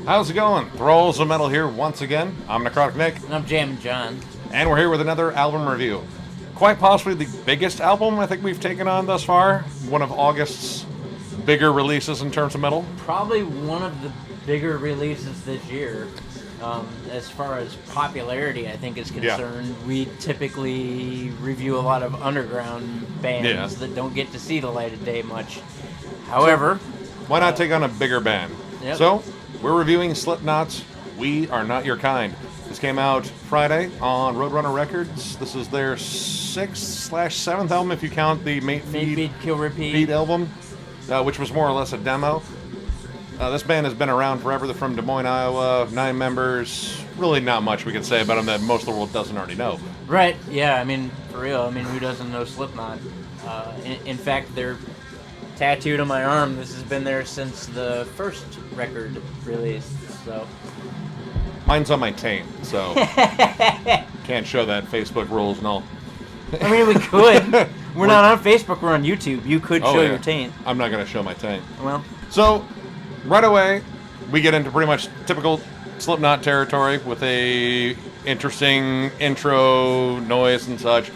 How's it going? Thralls of Metal here once again. I'm Necrotic Nick. And I'm Jammin John. And we're here with another album review. Quite possibly the biggest album I think we've taken on thus far. One of August's bigger releases in terms of metal. Probably one of the bigger releases this year. As far as popularity, I think, is concerned, we typically review a lot of underground bands that don't get to see the light of day much. However... why not take on a bigger band? Yep. So, we're reviewing Slipknot's We Are Not Your Kind. This came out Friday on Roadrunner Records. This is their 6th/7th album, if you count the Mate Beat, Kill, Repeat album, which was more or less a demo. This band has been around forever. They're from Des Moines, Iowa, 9 members. Really not much we can say about them that most of the world doesn't already know. Right, yeah, I mean, for real, who doesn't know Slipknot? In fact, they're tattooed on my arm. This has been there since the first record release, so... Mine's on my taint, so can't show that. Facebook rules and all. I mean, we could. We're not on Facebook, we're on YouTube. You could show your taint. I'm not going to show my taint. Well... So, right away, we get into pretty much typical Slipknot territory with a interesting intro, noise, and such.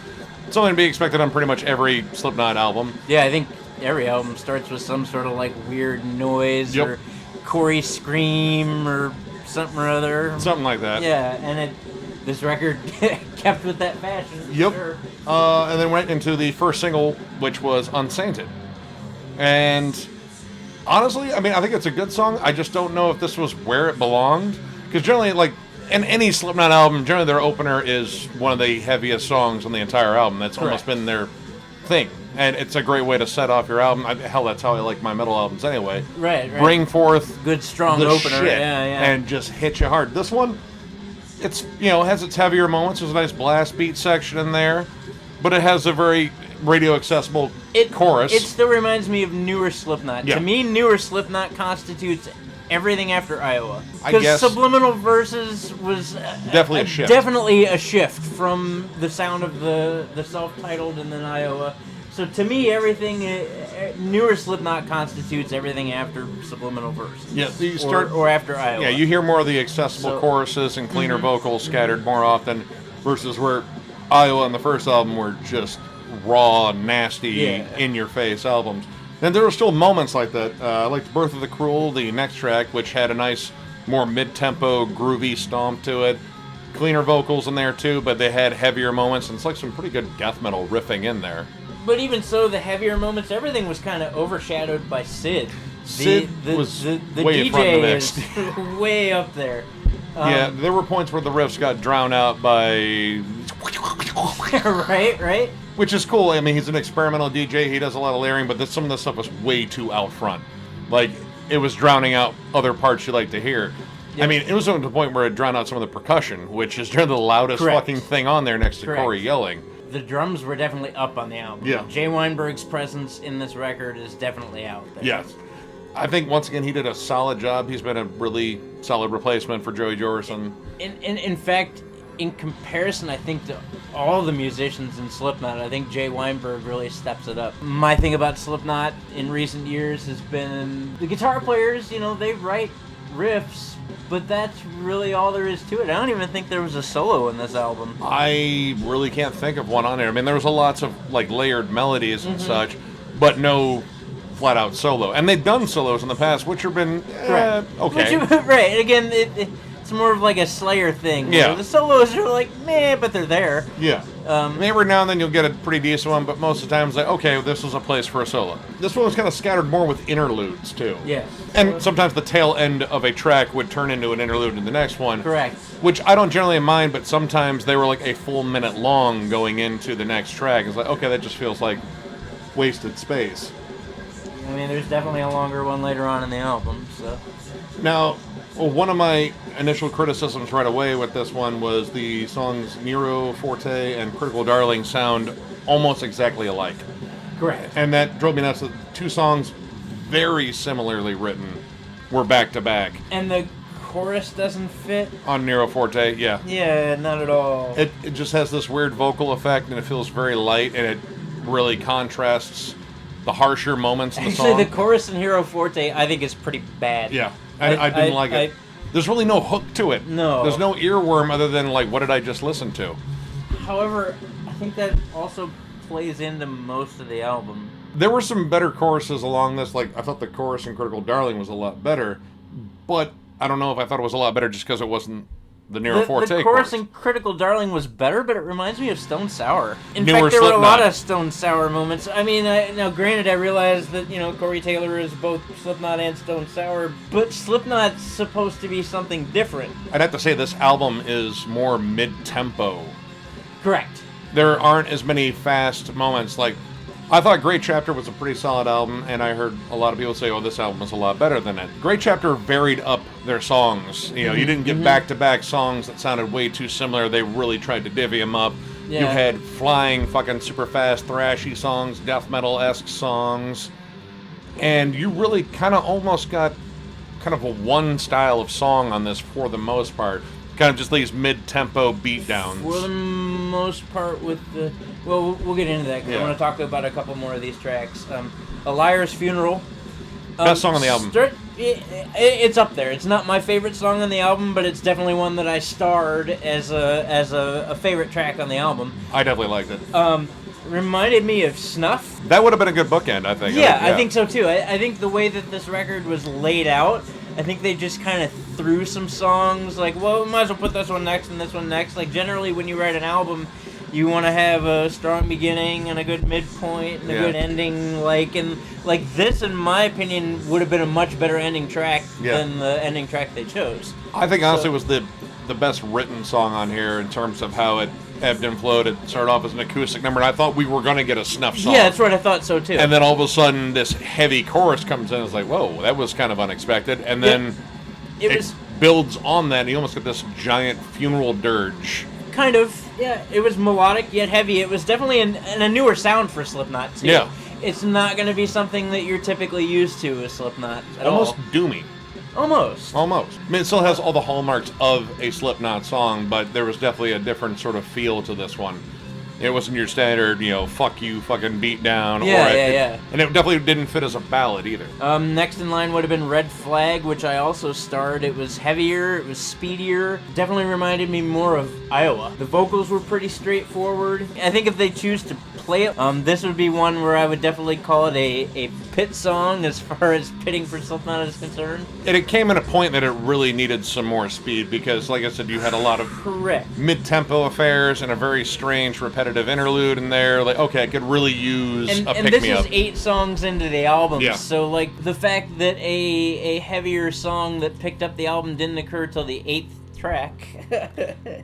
Something to be expected on pretty much every Slipknot album. Yeah, I think every album starts with some sort of like weird noise or Corey scream or something or other. Something like that. Yeah, and this record kept with that fashion. Yep. Sure. And then went into the first single, which was Unsainted. And honestly, I think it's a good song. I just don't know if this was where it belonged. Because generally, like, in any Slipknot album, generally their opener is one of the heaviest songs on the entire album. That's almost been their thing. And it's a great way to set off your album. Hell, that's how I like my metal albums anyway. Right. Bring forth good, strong the opener. shit Yeah. and just hit you hard. This one, it's, has its heavier moments. There's a nice blast beat section in there. But it has a very radio accessible chorus. It still reminds me of newer Slipknot. Yeah. To me, newer Slipknot constitutes everything after Iowa. I guess Because Subliminal Verses was definitely a shift. Definitely a shift from the sound of the self-titled and then Iowa. So to me, everything newer Slipknot constitutes everything after Subliminal Verses. Yeah, so you start or after Iowa. Yeah, you hear more of the accessible choruses and cleaner vocals scattered more often, versus where Iowa and the first album were just raw, nasty, in-your-face albums. And there were still moments like that, like Birth of the Cruel, the next track, which had a nice, more mid-tempo, groovy stomp to it. Cleaner vocals in there too, but they had heavier moments, and it's like some pretty good death metal riffing in there. But even so, the heavier moments, everything was kind of overshadowed by Sid. Sid was the way in front of the mix. is way up there. Yeah, there were points where the riffs got drowned out by... right? Which is cool. He's an experimental DJ. He does a lot of layering, but some of the stuff was way too out front. Like, it was drowning out other parts you like to hear. Yep. It was to the point where it drowned out some of the percussion, which is the loudest fucking thing on there next to Corey yelling. The drums were definitely up on the album. Yeah. Jay Weinberg's presence in this record is definitely out there. Yes. I think, once again, he did a solid job. He's been a really solid replacement for Joey Jordison. In fact, in comparison, I think, to all the musicians in Slipknot, I think Jay Weinberg really steps it up. My thing about Slipknot in recent years has been the guitar players, they write riffs, but that's really all there is to it. I don't even think there was a solo in this album. I really can't think of one on there. There was lots of like layered melodies and such, but no flat-out solo. And they've done solos in the past, which have been okay. Right. Again, it's more of like a Slayer thing. Yeah. The solos are like, meh, but they're there. Yeah. Every now and then you'll get a pretty decent one, but most of the time it's like, okay, this was a place for a solo. This one was kind of scattered more with interludes, too. Yes. And sometimes the tail end of a track would turn into an interlude in the next one. Correct. Which I don't generally mind, but sometimes they were like a full minute long going into the next track. It's like, okay, that just feels like wasted space. There's definitely a longer one later on in the album, so... Now, one of my initial criticisms right away with this one was the songs Nero Forte and Critical Darling sound almost exactly alike. Correct. And that drove me nuts. The two songs, very similarly written, were back-to-back. And the chorus doesn't fit? On Nero Forte, yeah. Yeah, not at all. It just has this weird vocal effect, and it feels very light, and it really contrasts the harsher moments in the song. Actually, the chorus in Hero Forte, I think, is pretty bad. Yeah. I didn't like it. there's really no hook to it. No. There's no earworm other than, like, what did I just listen to? However, I think that also plays into most of the album. There were some better choruses along this. Like, I thought the chorus in Critical Darling was a lot better, but I don't know if I thought it was a lot better just because it wasn't the Nero Forte The chorus in Critical Darling was better, but it reminds me of Stone Sour. In Newer fact, there were a Slipknot. lot of Stone Sour moments. I mean, now granted, I realize that, Corey Taylor is both Slipknot and Stone Sour, but Slipknot's supposed to be something different. I'd have to say this album is more mid-tempo. Correct. There aren't as many fast moments. Like, I thought Great Chapter was a pretty solid album, and I heard a lot of people say, oh, this album is a lot better than it. Great Chapter varied up their songs. You didn't get back-to-back songs that sounded way too similar. They really tried to divvy them up. Yeah. You had flying, fucking super fast, thrashy songs, death metal-esque songs, and you really kind of almost got kind of a one style of song on this for the most part. Kind of just these mid-tempo beatdowns. For the most part with the... Well, we'll get into that, because I want to talk about a couple more of these tracks. A Liar's Funeral. Best song on the album. It's up there. It's not my favorite song on the album, but it's definitely one that I starred as a favorite track on the album. I definitely liked it. Reminded me of Snuff. That would have been a good bookend, I think. Yeah, I think so too. I think the way that this record was laid out, I think they just kind of threw some songs, like, well, we might as well put this one next and this one next. Like, generally, when you write an album, you want to have a strong beginning and a good midpoint and a good ending. Like this, in my opinion, would have been a much better ending track than the ending track they chose. I think, honestly, it was the best written song on here in terms of how it ebbed and flowed. It started off as an acoustic number, and I thought we were going to get a Snuff song. Yeah, that's right. I thought so, too. And then all of a sudden, this heavy chorus comes in. It's like, whoa, that was kind of unexpected. And then it builds on that, and you almost get this giant funeral dirge. Kind of, yeah. It was melodic, yet heavy. It was definitely a newer sound for Slipknot, too. Yeah. It's not going to be something that you're typically used to with Slipknot at Almost all. doomy. Almost. I mean, it still has all the hallmarks of a Slipknot song, but there was definitely a different sort of feel to this one. It wasn't your standard, fuck you, fucking beat down. Yeah. And it definitely didn't fit as a ballad either. Next in line would have been Red Flag, which I also starred. It was heavier, it was speedier. Definitely reminded me more of Iowa. The vocals were pretty straightforward. I think if they choose to play it, this would be one where I would definitely call it a pit song as far as pitting for Slipknot is concerned. And it came at a point that it really needed some more speed because, like I said, you had a lot of mid-tempo affairs and a very strange, repetitive interlude in there. Like, okay, I could really use a pick-me-up. And this is 8 songs into the album, yeah. So, like, the fact that a heavier song that picked up the album didn't occur till the 8th track.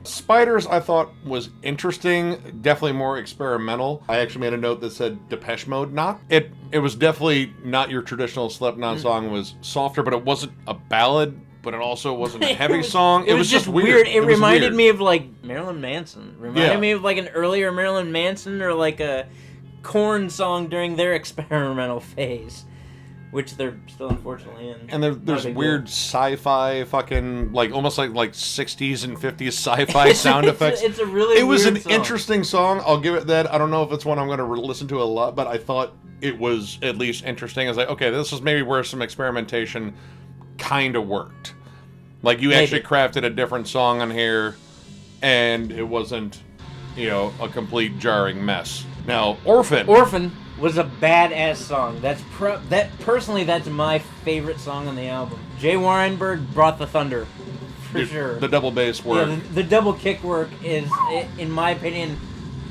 Spiders, I thought, was interesting, definitely more experimental. I actually made a note that said Depeche Mode not. It was definitely not your traditional Slipknot song. It was softer, but it wasn't a ballad, but it also wasn't a heavy song. It was just weird. It reminded me of, like, Marilyn Manson. Reminded me of, like, an earlier Marilyn Manson or, like, a Korn song during their experimental phase. Which they're still unfortunately in. And there's weird sci-fi fucking, like, almost like 60s and 50s sci-fi sound effects. It's a really It was weird an song. Interesting song. I'll give it that. I don't know if it's one I'm going to listen to a lot, but I thought it was at least interesting. I was like, okay, this is maybe where some experimentation kind of worked. Like, you actually crafted a different song on here, and it wasn't, a complete jarring mess. Now, Orphan was a badass song. That's my favorite song on the album. Jay Weinberg brought the thunder, for sure. The double bass work. Yeah, the double kick work is, in my opinion,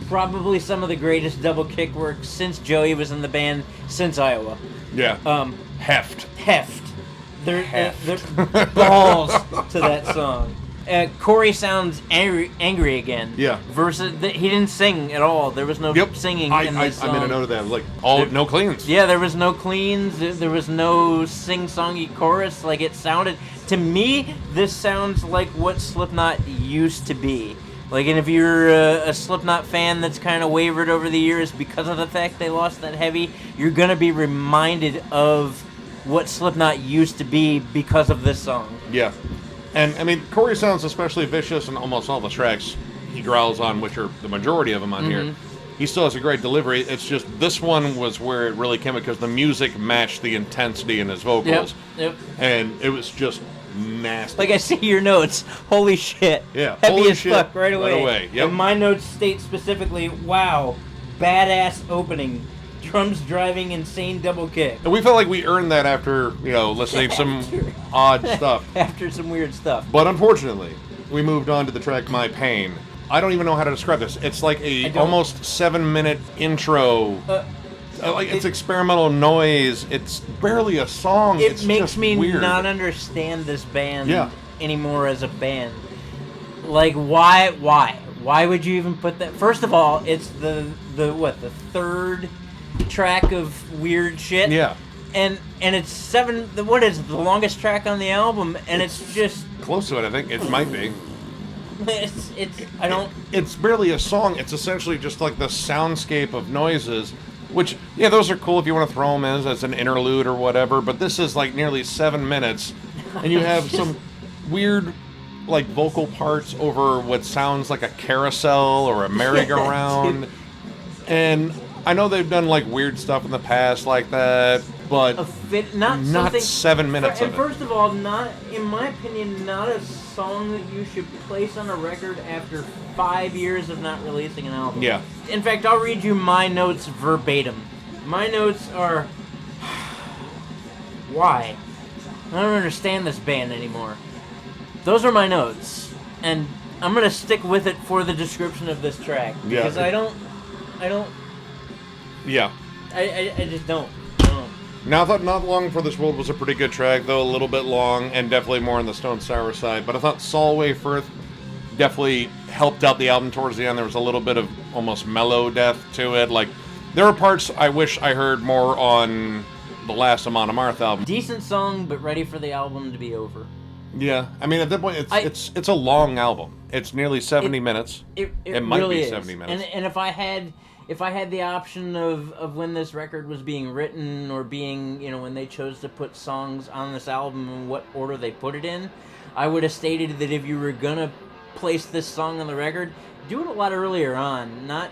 probably some of the greatest double kick work since Joey was in the band, since Iowa. Yeah. Heft. There's balls to that song. Corey sounds angry again. Yeah. Versus he didn't sing at all. There was no singing in this song. I made a note of that. It was like, no cleans. Yeah, there was no cleans. There was no sing-songy chorus. Like, it sounded... To me, this sounds like what Slipknot used to be. Like, and if you're a Slipknot fan that's kind of wavered over the years because of the fact they lost that heavy, you're going to be reminded of what Slipknot used to be because of this song. Yeah. And, I mean, Corey sounds especially vicious in almost all the tracks he growls on, which are the majority of them on here. He still has a great delivery. It's just this one was where it really came because the music matched the intensity in his vocals. Yep. And it was just nasty. Like, I see your notes. Holy shit. Yeah, Heavy holy as shit, fuck right away. right away, yep. And my notes state specifically, wow, badass opening. Drums driving, insane double kick. And we felt like we earned that after, listening to some odd stuff. After some weird stuff. But unfortunately, we moved on to the track My Pain. I don't even know how to describe this. It's like a almost 7-minute intro. It's experimental noise. It's barely a song. It makes just me weird. not understand this band Yeah. anymore as a band. Like, why? Why would you even put that? First of all, it's the third track of weird shit. Yeah. And it's what is it, the longest track on the album, and it's just close to it, I think. It might be. It's barely a song. It's essentially just like the soundscape of noises, which, yeah, those are cool if you want to throw them in as an interlude or whatever, but this is like nearly 7 minutes, and you have some weird, like, vocal parts over what sounds like a carousel or a merry-go-round, and I know they've done, like, weird stuff in the past like that, but not 7 minutes of it. And first of all, not, in my opinion, not a song that you should place on a record after 5 years of not releasing an album. Yeah. In fact, I'll read you my notes verbatim. My notes are... Why? I don't understand this band anymore. Those are my notes. And I'm going to stick with it for the description of this track. Because I don't... Yeah. I just don't. Now, I thought Not Long for This World was a pretty good track, though a little bit long, and definitely more on the Stone Sour side. But I thought Solway Firth definitely helped out the album towards the end. There was a little bit of almost mellow death to it. Like, there were parts I wish I heard more on the last Amon Amarth album. Decent song, but ready for the album to be over. Yeah, I mean, at that point, it's a long album. It's nearly 70 minutes. It might really be is. 70 minutes. And if I had the option of when this record was being written, or being, when they chose to put songs on this album and what order they put it in, I would have stated that if you were gonna place this song on the record, do it a lot earlier on, not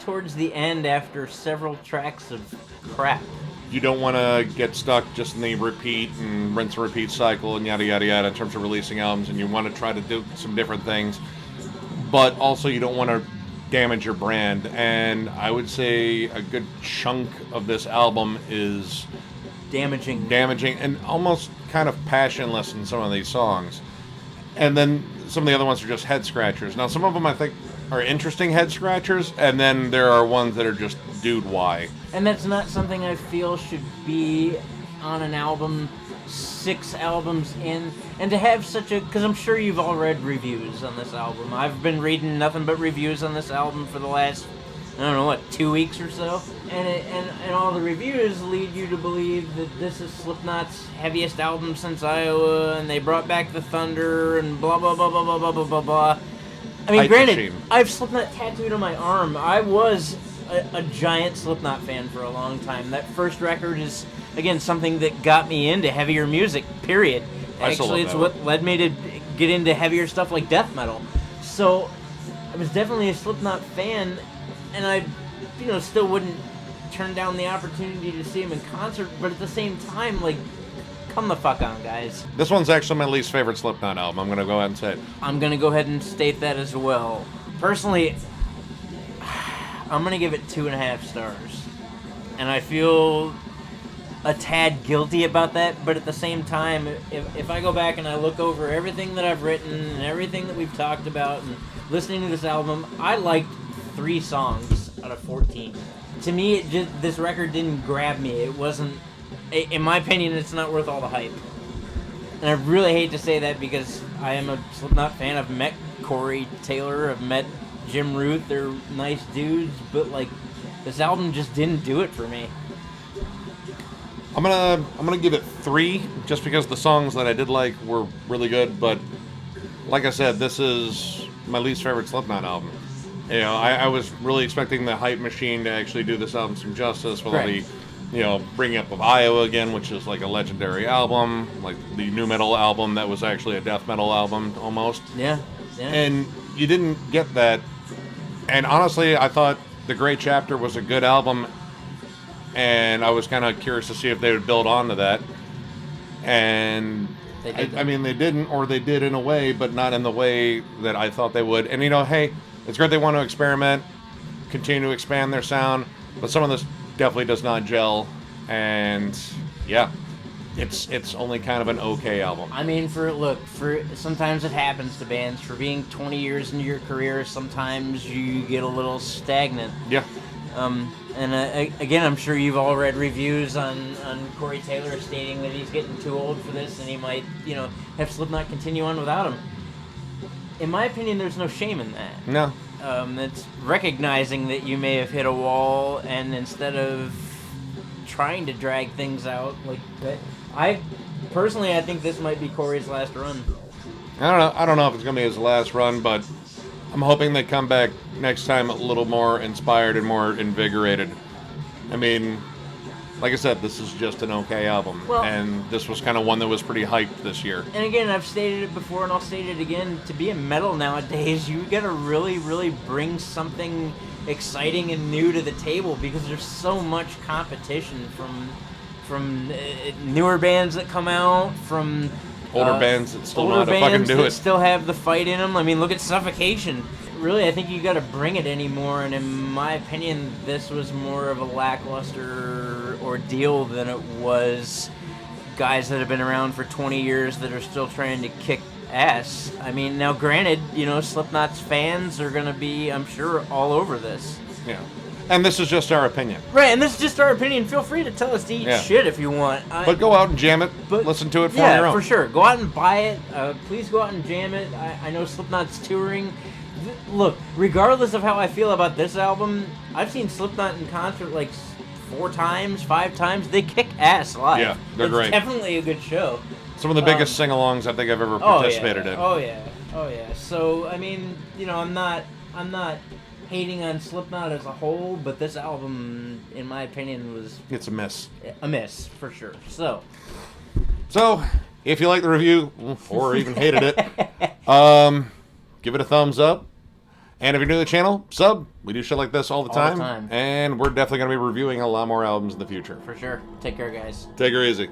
towards the end after several tracks of crap. You don't want to get stuck just in the repeat and rinse and repeat cycle and yada yada yada in terms of releasing albums, and you want to try to do some different things, but also you don't want to damage your brand. And I would say a good chunk of this album is damaging and almost kind of passionless in some of these songs, and then some of the other ones are just head scratchers. Now, some of them I think are interesting head scratchers, and then there are ones that are just, dude, why? And that's not something I feel should be on an album 6 albums in. And to have such a... Because I'm sure you've all read reviews on this album. I've been reading nothing but reviews on this album for the last, 2 weeks or so. And all the reviews lead you to believe that this is Slipknot's heaviest album since Iowa, and they brought back the Thunder, and blah, blah, blah, blah, blah, blah, blah, blah, blah. I mean, granted, I have Slipknot tattooed on my arm. I was a giant Slipknot fan for a long time. That first record is, again, something that got me into heavier music, period. Actually, it's what led me to get into heavier stuff like death metal. So, I was definitely a Slipknot fan, and I, still wouldn't turn down the opportunity to see him in concert, but at the same time, like, come the fuck on, guys. This one's actually my least favorite Slipknot album. I'm going to go ahead and say it. I'm going to go ahead and state that as well. Personally, I'm going to give it 2.5 stars. And I feel a tad guilty about that, but at the same time, if I go back and I look over everything that I've written and everything that we've talked about and listening to this album, I liked 3 songs out of 14. To me, this record didn't grab me. It wasn't... In my opinion, it's not worth all the hype. And I really hate to say that because I am a Slipknot fan. I've met Corey Taylor, I've met Jim Ruth. They're nice dudes, but like, this album just didn't do it for me. I'm gonna give it 3 just because the songs that I did like were really good. But like I said, this is my least favorite Slipknot album. I was really expecting the hype machine to actually do this album some justice with all the bringing up of Iowa again, which is like a legendary album, like the nu metal album that was actually a death metal album almost. Yeah. And you didn't get that. And honestly, I thought The Great Chapter was a good album, and I was kind of curious to see if they would build onto that. And They did. I mean, they didn't, or they did in a way, but not in the way that I thought they would. And, hey, it's great they want to experiment, continue to expand their sound, but some of this definitely does not gel. And, yeah, it's only kind of an okay album. I mean, for sometimes it happens to bands. For being 20 years into your career, sometimes you get a little stagnant. Yeah. Again, I'm sure you've all read reviews on Corey Taylor stating that he's getting too old for this and he might, have Slipknot continue on without him. In my opinion, there's no shame in that. No. It's recognizing that you may have hit a wall, and instead of trying to drag things out like that, I think this might be Corey's last run. I don't know if it's going to be his last run, but I'm hoping they come back next time a little more inspired and more invigorated. I mean, like I said, this is just an okay album, and this was kind of one that was pretty hyped this year. And again, I've stated it before, and I'll state it again, to be in metal nowadays, you got to really, really bring something exciting and new to the table, because there's so much competition from newer bands that come out, from older bands that still know how to fucking do it. Still have the fight in them. I mean, look at Suffocation. Really, I think you got to bring it anymore. And in my opinion, this was more of a lackluster ordeal than it was guys that have been around for 20 years that are still trying to kick ass. I mean, now granted, Slipknot's fans are going to be, I'm sure, all over this. Yeah. And this is just our opinion. Right, and this is just our opinion. Feel free to tell us to eat shit if you want. But go out and jam it. Listen to it for your own. Yeah, for sure. Go out and buy it. Please go out and jam it. I know Slipknot's touring. Look, regardless of how I feel about this album, I've seen Slipknot in concert like 4 times, 5 times. They kick ass live. Yeah, they're great. It's definitely a good show. Some of the biggest sing-alongs I think I've ever participated in. Oh yeah. So I mean, I'm not hating on Slipknot as a whole, but this album, in my opinion, it's a miss. A miss for sure. So if you like the review or even hated it, give it a thumbs up. And if you're new to the channel, sub. We do shit like this all the time. And we're definitely going to be reviewing a lot more albums in the future. For sure. Take care, guys. Take her easy.